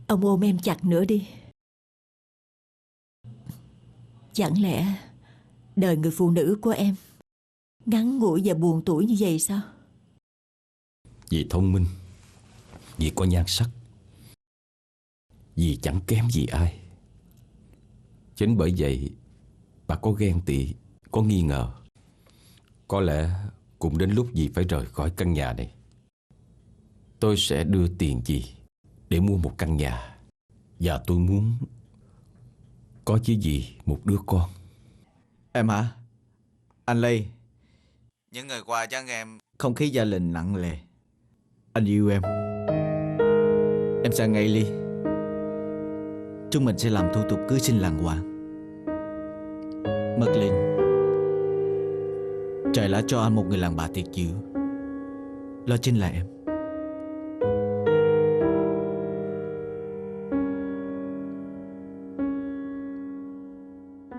Ông ôm em chặt nữa đi. Chẳng lẽ đời người phụ nữ của em ngắn ngủi và buồn tủi như vậy sao? Dì thông minh, dì có nhan sắc, dì chẳng kém gì ai. Chính bởi vậy bà có ghen tị, có nghi ngờ. Có lẽ cũng đến lúc dì phải rời khỏi căn nhà này. Tôi sẽ đưa tiền dì để mua một căn nhà. Và tôi muốn có với dì một đứa con. Em hả? Anh Lê. Những ngày qua chắc em không khí gia đình nặng nề. Anh yêu em. Em sang ngay Ly. Chúng mình sẽ làm thủ tục cưới xin đàng hoàng. Mất Linh, trời đã cho anh một người đàn bà tuyệt diệu. Đó chính là em.